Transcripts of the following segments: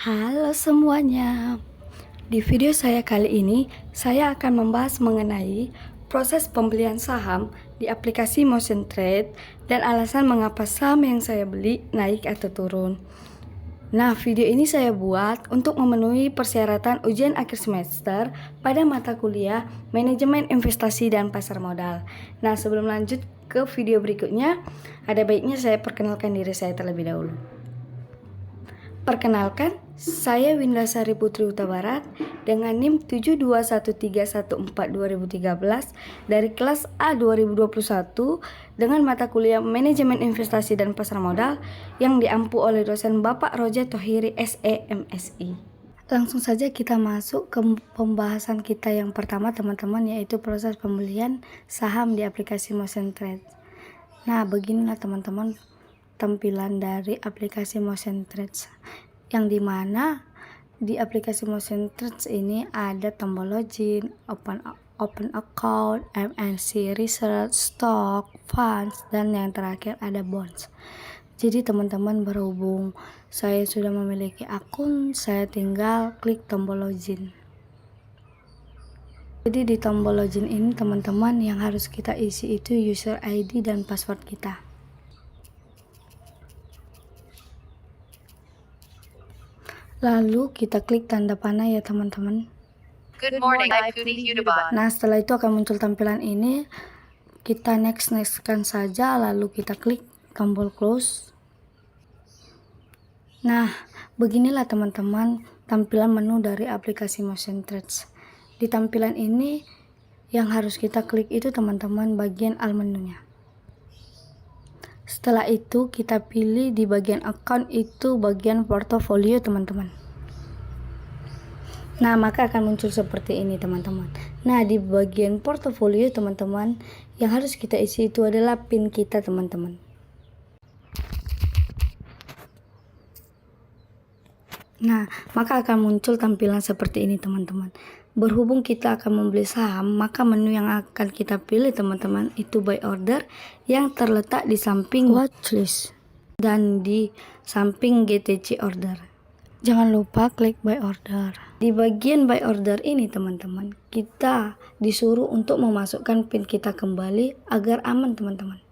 Halo semuanya. Di video saya kali ini, saya akan membahas mengenai proses pembelian saham di aplikasi Motion Trade dan alasan mengapa saham yang saya beli naik atau turun. Nah, video ini saya buat untuk memenuhi persyaratan ujian akhir semester pada mata kuliah Manajemen Investasi dan Pasar Modal. Nah, sebelum lanjut ke video berikutnya, ada baiknya saya perkenalkan diri saya terlebih dahulu. Perkenalkan, saya Windasari Putri Huta Barat dengan NIM 721314213 dari kelas A 2021 dengan mata kuliah Manajemen Investasi dan Pasar Modal yang diampu oleh dosen Bapak Roja Tohiri SE MSI. Langsung saja kita masuk ke pembahasan kita yang pertama teman-teman, yaitu proses pembelian saham di aplikasi Motion Trade. Nah, beginilah teman-teman tampilan dari aplikasi Motion Trades, yang dimana di aplikasi Motion Trades ini ada tombol login, open account, MNC research, stock, funds, dan yang terakhir ada bonds. Jadi teman-teman, berhubung saya sudah memiliki akun, saya tinggal klik tombol login. Jadi di tombol login ini teman-teman, yang harus kita isi itu user ID dan password kita. Lalu kita klik tanda panah ya teman-teman. Good morning, I'm Putih Yudaban. Nah, setelah itu akan muncul tampilan ini. Kita nextkan saja, lalu kita klik tombol close. Nah, beginilah teman-teman tampilan menu dari aplikasi Motion Trades. Di tampilan ini yang harus kita klik itu teman-teman bagian all menunya. Setelah itu kita pilih di bagian account itu bagian portofolio teman-teman. Nah, maka akan muncul seperti ini teman-teman. Nah, di bagian portofolio teman-teman, yang harus kita isi itu adalah PIN kita teman-teman. Nah, maka akan muncul tampilan seperti ini teman-teman. Berhubung kita akan membeli saham, maka menu yang akan kita pilih teman-teman itu buy order yang terletak di samping watchlist dan di samping GTC order. Jangan lupa klik buy order. Di bagian buy order ini teman-teman, kita disuruh untuk memasukkan PIN kita kembali agar aman teman-teman.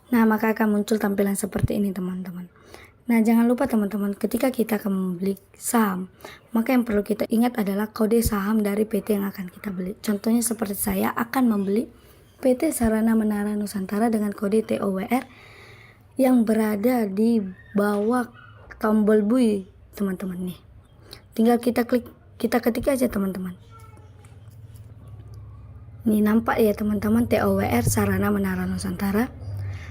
Nah, maka akan muncul tampilan seperti ini teman-teman. Nah, jangan lupa teman-teman, ketika kita akan membeli saham, maka yang perlu kita ingat adalah kode saham dari PT yang akan kita beli. Contohnya seperti saya akan membeli PT Sarana Menara Nusantara dengan kode TOWR yang berada di bawah tombol bui teman-teman nih. Tinggal kita ketik aja teman-teman. Nih nampak ya teman-teman, TOWR Sarana Menara Nusantara.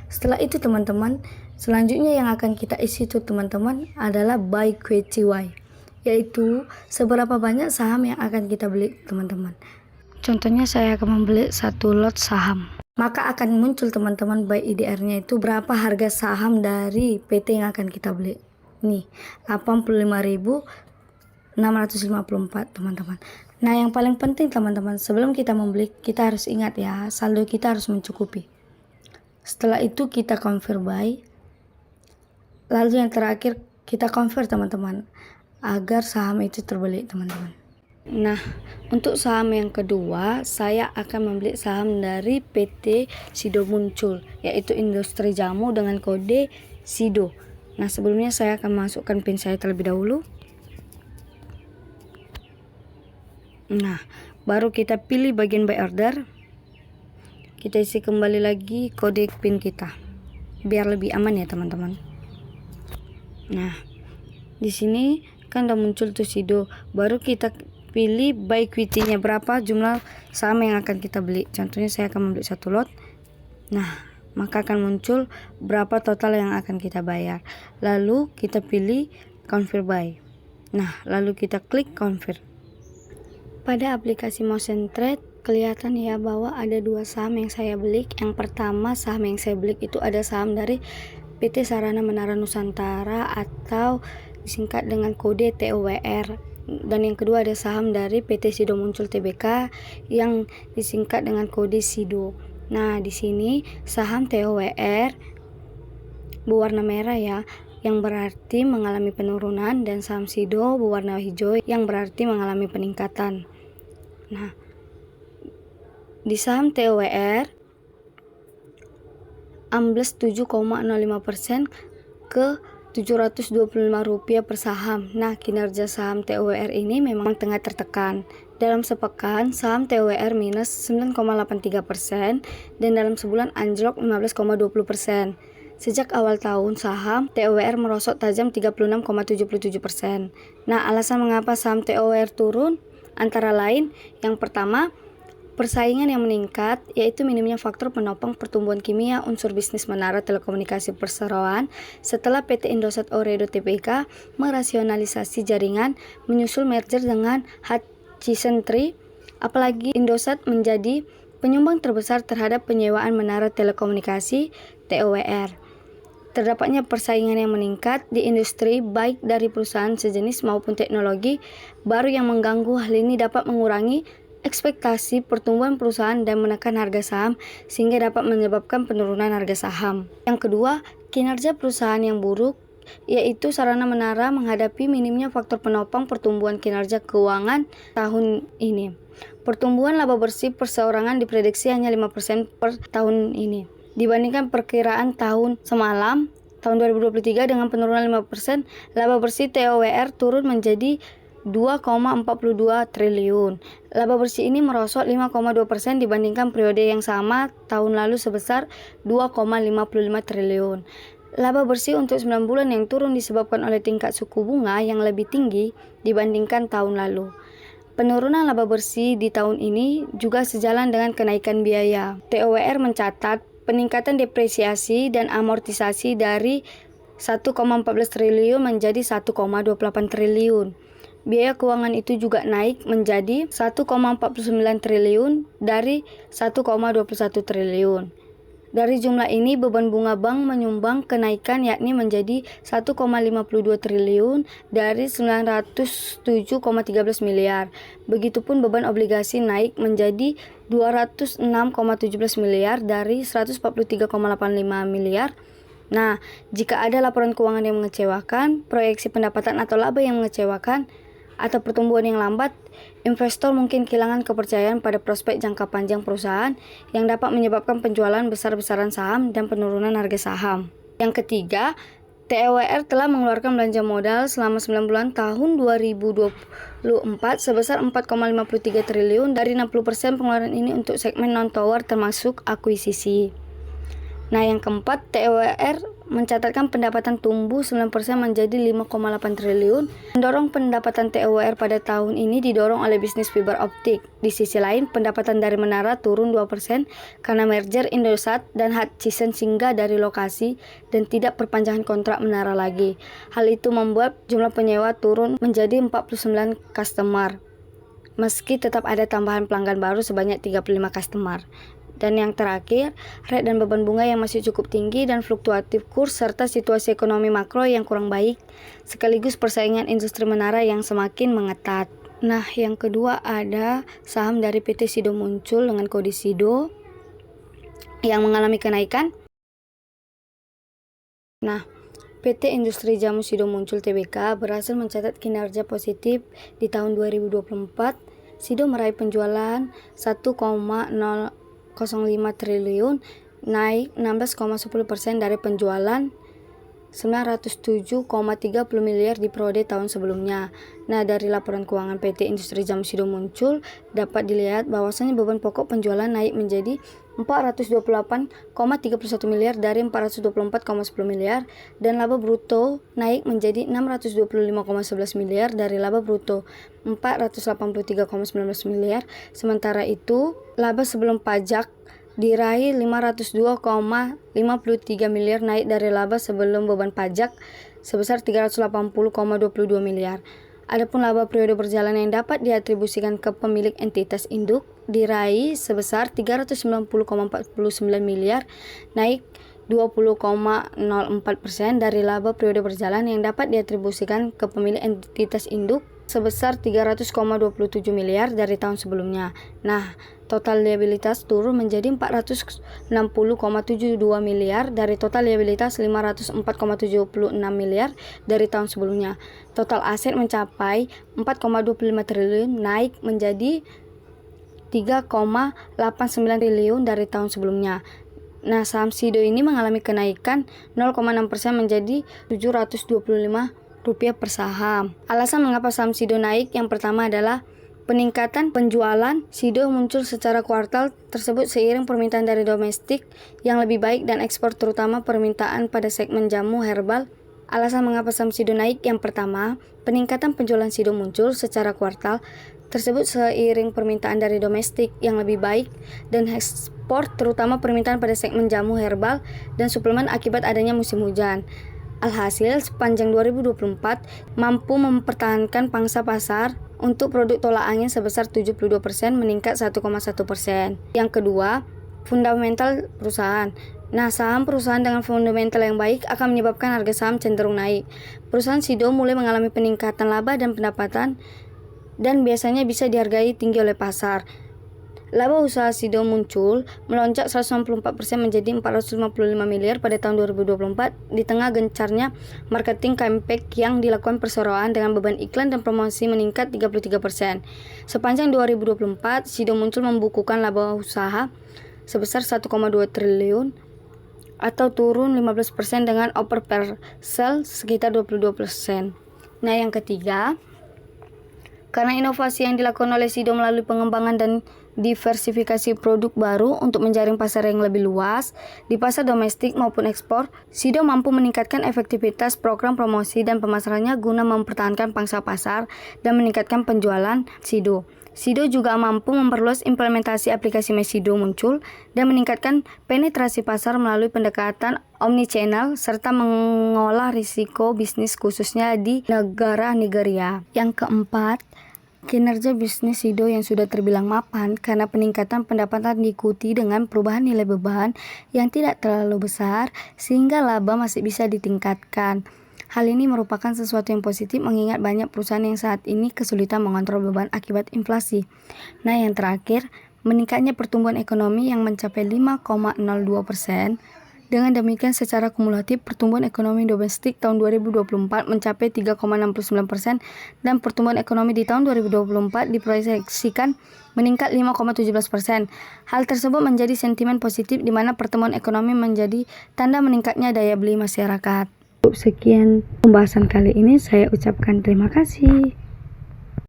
Setelah itu teman-teman, selanjutnya yang akan kita isi itu teman-teman adalah buy QCY, yaitu seberapa banyak saham yang akan kita beli teman-teman. Contohnya saya akan membeli 1 lot saham. Maka akan muncul teman-teman buy IDR-nya itu berapa harga saham dari PT yang akan kita beli. Nih, 85.654 teman-teman. Nah, yang paling penting teman-teman, sebelum kita membeli, kita harus ingat ya, saldo kita harus mencukupi. Setelah itu kita confirm buy. Lalu yang terakhir kita confirm teman-teman agar saham itu terbeli teman-teman. Nah, untuk saham yang kedua, saya akan membeli saham dari PT Sido Muncul, yaitu industri jamu dengan kode Sido. Nah, sebelumnya saya akan masukkan PIN saya terlebih dahulu. Nah, baru kita pilih bagian buy order. Kita isi kembali lagi kode PIN kita biar lebih aman ya teman-teman. Nah, di sini kan udah muncul tuh Sido. Baru kita pilih buy equity-nya berapa jumlah saham yang akan kita beli. Contohnya saya akan membeli 1 lot. Nah, maka akan muncul berapa total yang akan kita bayar. Lalu kita pilih confirm buy. Nah, lalu kita klik confirm. Pada aplikasi Motion Trade kelihatan ya bahwa ada 2 saham yang saya beli. Yang pertama saham yang saya beli itu ada saham dari PT Sarana Menara Nusantara atau disingkat dengan kode TOWR. Dan yang kedua ada saham dari PT Sido Muncul Tbk yang disingkat dengan kode Sido. Nah, di sini saham TOWR berwarna merah ya, yang berarti mengalami penurunan, dan saham SIDO berwarna hijau yang berarti mengalami peningkatan. Nah, di saham TOWR ambles 7,05% ke Rp725 per saham. Nah, kinerja saham TOWR ini memang tengah tertekan. Dalam sepekan, saham TOWR minus 9,83% dan dalam sebulan anjlok 15,20%. Sejak awal tahun, saham TOWR merosot tajam 36,77%. Nah, alasan mengapa saham TOWR turun antara lain, yang pertama, persaingan yang meningkat, yaitu minimnya faktor penopang pertumbuhan kimia unsur bisnis menara telekomunikasi perseroan setelah PT Indosat Ooredoo Tbk merasionalisasi jaringan menyusul merger dengan Hutchison 3, apalagi Indosat menjadi penyumbang terbesar terhadap penyewaan menara telekomunikasi TOWR. Terdapatnya persaingan yang meningkat di industri baik dari perusahaan sejenis maupun teknologi baru yang mengganggu. Hal ini dapat mengurangi ekspektasi pertumbuhan perusahaan dan menekan harga saham sehingga dapat menyebabkan penurunan harga saham. Yang kedua, kinerja perusahaan yang buruk, yaitu sarana menara menghadapi minimnya faktor penopang pertumbuhan kinerja keuangan tahun ini. Pertumbuhan laba bersih perseorangan diprediksi hanya 5% per tahun ini dibandingkan perkiraan tahun semalam, tahun 2023 dengan penurunan 5%, laba bersih TOWR turun menjadi 2,42 triliun. Laba bersih ini merosot 5,2% dibandingkan periode yang sama tahun lalu sebesar 2,55 triliun. Laba bersih untuk 9 bulan yang turun disebabkan oleh tingkat suku bunga yang lebih tinggi dibandingkan tahun lalu. Penurunan laba bersih di tahun ini juga sejalan dengan kenaikan biaya. TOWR mencatat peningkatan depresiasi dan amortisasi dari 1,14 triliun menjadi 1,28 triliun. Biaya keuangan itu juga naik menjadi 1,49 triliun dari 1,21 triliun. Dari jumlah ini, beban bunga bank menyumbang kenaikan yakni menjadi 1,52 triliun dari 907,13 miliar. Begitupun beban obligasi naik menjadi 206,17 miliar dari 143,85 miliar. Nah, jika ada laporan keuangan yang mengecewakan, proyeksi pendapatan atau laba yang mengecewakan, atau pertumbuhan yang lambat, investor mungkin kehilangan kepercayaan pada prospek jangka panjang perusahaan yang dapat menyebabkan penjualan besar-besaran saham dan penurunan harga saham. Yang ketiga, TOWR telah mengeluarkan belanja modal selama 9 bulan tahun 2024 sebesar 4,53 triliun. Dari 60% pengeluaran ini untuk segmen non-tower termasuk akuisisi. Nah, yang keempat, TOWR mencatatkan pendapatan tumbuh 9% menjadi 5,8 triliun. Mendorong pendapatan TOWR pada tahun ini didorong oleh bisnis fiber optik. Di sisi lain, pendapatan dari menara turun 2% karena merger Indosat dan Hutchison singgah dari lokasi dan tidak perpanjangan kontrak menara lagi. Hal itu membuat jumlah penyewa turun menjadi 49 customer. Meski tetap ada tambahan pelanggan baru sebanyak 35 customer. Dan yang terakhir, rate dan beban bunga yang masih cukup tinggi dan fluktuatif kurs serta situasi ekonomi makro yang kurang baik, sekaligus persaingan industri menara yang semakin mengetat. Nah, yang kedua ada saham dari PT SIDO muncul dengan kode SIDO yang mengalami kenaikan. Nah, PT Industri Jamu SIDO Muncul Tbk berhasil mencatat kinerja positif di tahun 2024. SIDO meraih penjualan 1,05 triliun, naik 16,10% dari penjualan 907,30 miliar di periode tahun sebelumnya. Nah, dari laporan keuangan PT Industri Jamu SIDO Muncul dapat dilihat bahwasanya beban pokok penjualan naik menjadi 428,31 miliar dari 424,10 miliar dan laba bruto naik menjadi 625,11 miliar dari laba bruto 483,19 miliar. Sementara itu, laba sebelum pajak diraih 502,53 miliar naik dari laba sebelum beban pajak sebesar 380,22 miliar. Adapun laba periode berjalan yang dapat diatribusikan ke pemilik entitas induk diraih sebesar 390,49 miliar, naik 20,04% dari laba periode berjalan yang dapat diatribusikan ke pemilik entitas induk sebesar 300,27 miliar dari tahun sebelumnya. Nah, total liabilitas turun menjadi 460,72 miliar dari total liabilitas 504,76 miliar dari tahun sebelumnya. Total aset mencapai 4,25 triliun, naik menjadi 3,89 triliun dari tahun sebelumnya. Nah, saham SIDO ini mengalami kenaikan 0,6% menjadi Rp725 per saham. Alasan mengapa saham SIDO naik yang pertama adalah peningkatan penjualan SIDO muncul secara kuartal tersebut seiring permintaan dari domestik yang lebih baik dan ekspor, terutama permintaan pada segmen jamu herbal. Alasan mengapa saham SIDO naik yang pertama, peningkatan penjualan SIDO muncul secara kuartal tersebut seiring permintaan dari domestik yang lebih baik dan ekspor, terutama permintaan pada segmen jamu herbal dan suplemen akibat adanya musim hujan. Alhasil, sepanjang 2024 mampu mempertahankan pangsa pasar untuk produk tolak angin sebesar 72%, meningkat 1,1%. Yang kedua, fundamental perusahaan. Nah, saham perusahaan dengan fundamental yang baik akan menyebabkan harga saham cenderung naik. Perusahaan SIDO mulai mengalami peningkatan laba dan pendapatan dan biasanya bisa dihargai tinggi oleh pasar. Laba usaha SIDO muncul melonjak 194% menjadi 455 miliar pada tahun 2024 di tengah gencarnya marketing campaign yang dilakukan perseroan dengan beban iklan dan promosi meningkat 33%. Sepanjang 2024, SIDO muncul membukukan laba usaha sebesar 1,2 triliun atau turun 15% dengan over per sale sekitar 22%. Nah, yang ketiga, karena inovasi yang dilakukan oleh SIDO melalui pengembangan dan diversifikasi produk baru untuk menjaring pasar yang lebih luas di pasar domestik maupun ekspor, SIDO mampu meningkatkan efektivitas program promosi dan pemasarannya guna mempertahankan pangsa pasar dan meningkatkan penjualan SIDO. SIDO juga mampu memperluas implementasi aplikasi MySIDO muncul dan meningkatkan penetrasi pasar melalui pendekatan omnichannel serta mengolah risiko bisnis khususnya di negara Nigeria. Yang keempat, kinerja bisnis SIDO yang sudah terbilang mapan karena peningkatan pendapatan diikuti dengan perubahan nilai beban yang tidak terlalu besar sehingga laba masih bisa ditingkatkan. Hal ini merupakan sesuatu yang positif mengingat banyak perusahaan yang saat ini kesulitan mengontrol beban akibat inflasi. Nah, yang terakhir, meningkatnya pertumbuhan ekonomi yang mencapai 5,02%. Dengan demikian, secara kumulatif pertumbuhan ekonomi domestik tahun 2024 mencapai 3,69% dan pertumbuhan ekonomi di tahun 2024 diproyeksikan meningkat 5,17%. Hal tersebut menjadi sentimen positif di mana pertumbuhan ekonomi menjadi tanda meningkatnya daya beli masyarakat. Sekian pembahasan kali ini, saya ucapkan terima kasih.